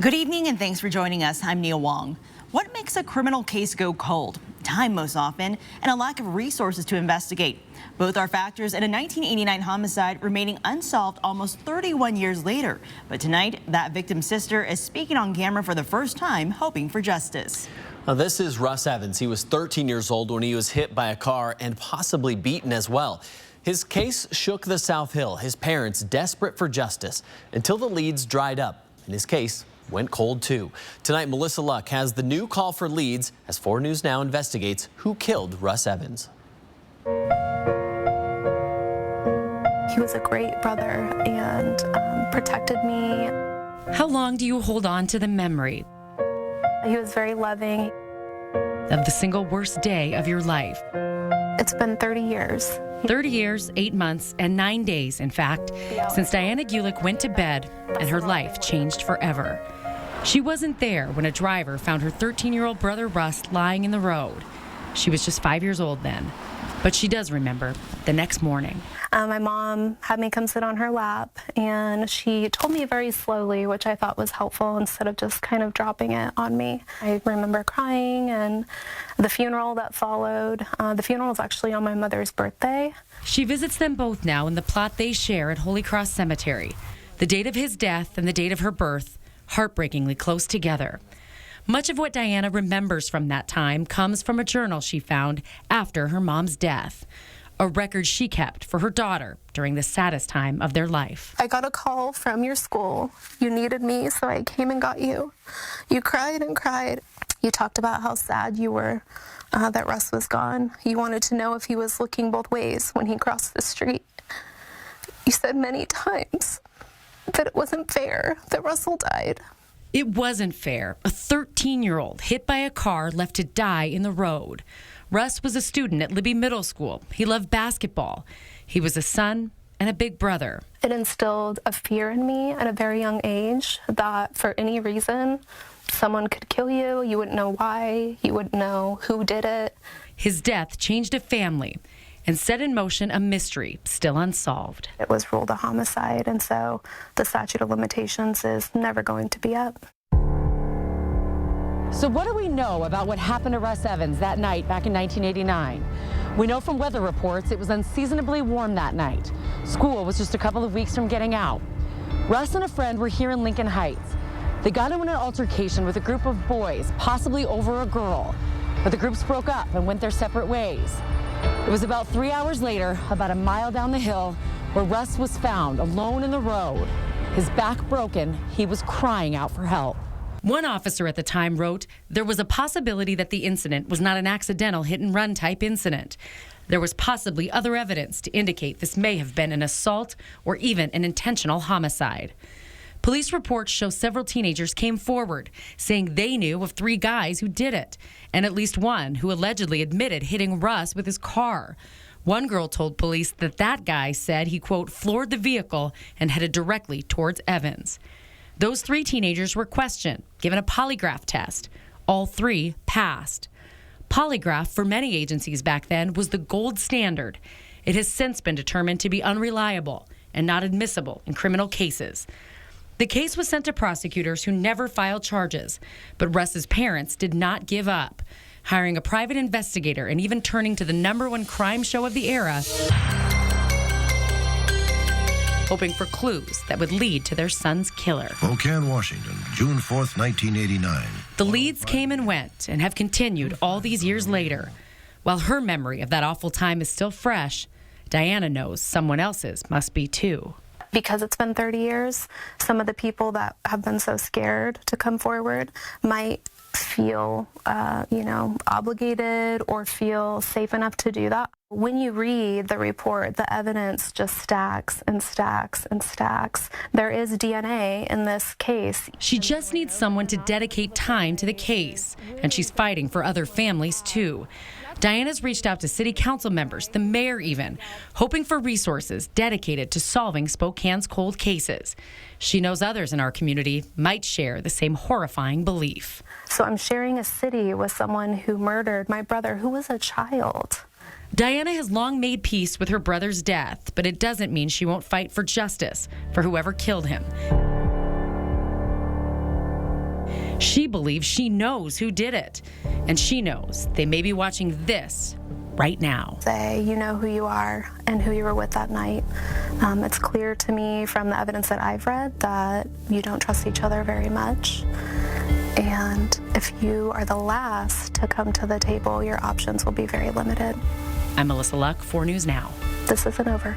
Good evening and thanks for joining us. I'm Neil Wong. What makes a criminal case go cold? Time most often, and a lack of resources to investigate. Both are factors in a 1989 homicide remaining unsolved almost 31 years later. But tonight, that victim's sister is speaking on camera for the first time, hoping for justice. Now, this is Russ Evans. He was 13 years old when he was hit by a car and possibly beaten as well. His case shook the South Hill, his parents desperate for justice, until the leads dried up, and his case went cold too. Tonight, Melissa Luck has the new call for leads as 4 News Now investigates who killed Russ Evans. He was a great brother and protected me. How long do you hold on to the memory He was very loving. of the single worst day of your life? It's been 30 years. 30 years, 8 months, and 9 days, in fact, since Diana Gulick went to bed and her life changed forever. She wasn't there when a driver found her 13-year-old brother Russ lying in the road. She was just 5 years old then, but she does remember the next morning. My mom had me come sit on her lap, and she told me very slowly, which I thought was helpful instead of just kind of dropping it on me. I remember crying, and the funeral that followed. The funeral was actually on my mother's birthday. She visits them both now in the plot they share at Holy Cross Cemetery. The date of his death and the date of her birth, heartbreakingly close together. Much of what Diana remembers from that time comes from a journal she found after her mom's death, a record she kept for her daughter during the saddest time of their life. I got a call from your school. You needed me, so I came and got you. You cried and cried. You talked about how sad you were that Russ was gone. You wanted to know if he was looking both ways when he crossed the street. You said many times that it wasn't fair that Russell died. It wasn't fair. A 13-year-old hit by a car left to die in the road. Russ was a student at Libby Middle School. He loved basketball. He was a son and a big brother. It instilled a fear in me at a very young age that for any reason, someone could kill you. You wouldn't know why. You wouldn't know who did it. His death changed a family and set in motion a mystery still unsolved. It was ruled a homicide, and so the statute of limitations is never going to be up. So what do we know about what happened to Russ Evans that night back in 1989? We know from weather reports it was unseasonably warm that night. School was just a couple of weeks from getting out. Russ and a friend were here in Lincoln Heights. They got into an altercation with a group of boys, possibly over a girl. But the groups broke up and went their separate ways. It was about 3 hours later, about a mile down the hill, where Russ was found alone in the road. His back broken, he was crying out for help. One officer at the time wrote, there was a possibility that the incident was not an accidental hit-and-run type incident. There was possibly other evidence to indicate this may have been an assault or even an intentional homicide. Police reports show several teenagers came forward, saying they knew of 3 guys who did it, and at least one who allegedly admitted hitting Russ with his car. One girl told police that that guy said he, quote, floored the vehicle and headed directly towards Evans. Those 3 teenagers were questioned, given a polygraph test. All 3 passed. Polygraph, for many agencies back then, was the gold standard. It has since been determined to be unreliable and not admissible in criminal cases. The case was sent to prosecutors who never filed charges, but Russ's parents did not give up, hiring a private investigator and even turning to the #1 crime show of the era, hoping for clues that would lead to their son's killer. Spokane, Washington, June 4th, 1989. The leads came and went and have continued all these years later. While her memory of that awful time is still fresh, Diana knows someone else's must be too. Because it's been 30 years, some of the people that have been so scared to come forward might feel, obligated or feel safe enough to do that. When you read the report, the evidence just stacks and stacks and stacks. There is DNA in this case. She just needs someone to dedicate time to the case, and she's fighting for other families too. Diana's reached out to city council members, the mayor even, hoping for resources dedicated to solving Spokane's cold cases. She knows others in our community might share the same horrifying belief. So I'm sharing a city with someone who murdered my brother, who was a child. Diana has long made peace with her brother's death, but it doesn't mean she won't fight for justice for whoever killed him. She believes she knows who did it, and she knows they may be watching this right now. Say you know who you are and who you were with that night. It's clear to me from the evidence that I've read that you don't trust each other very much. And if you are the last to come to the table, your options will be very limited. I'm Melissa Luck, 4 News Now. This isn't over.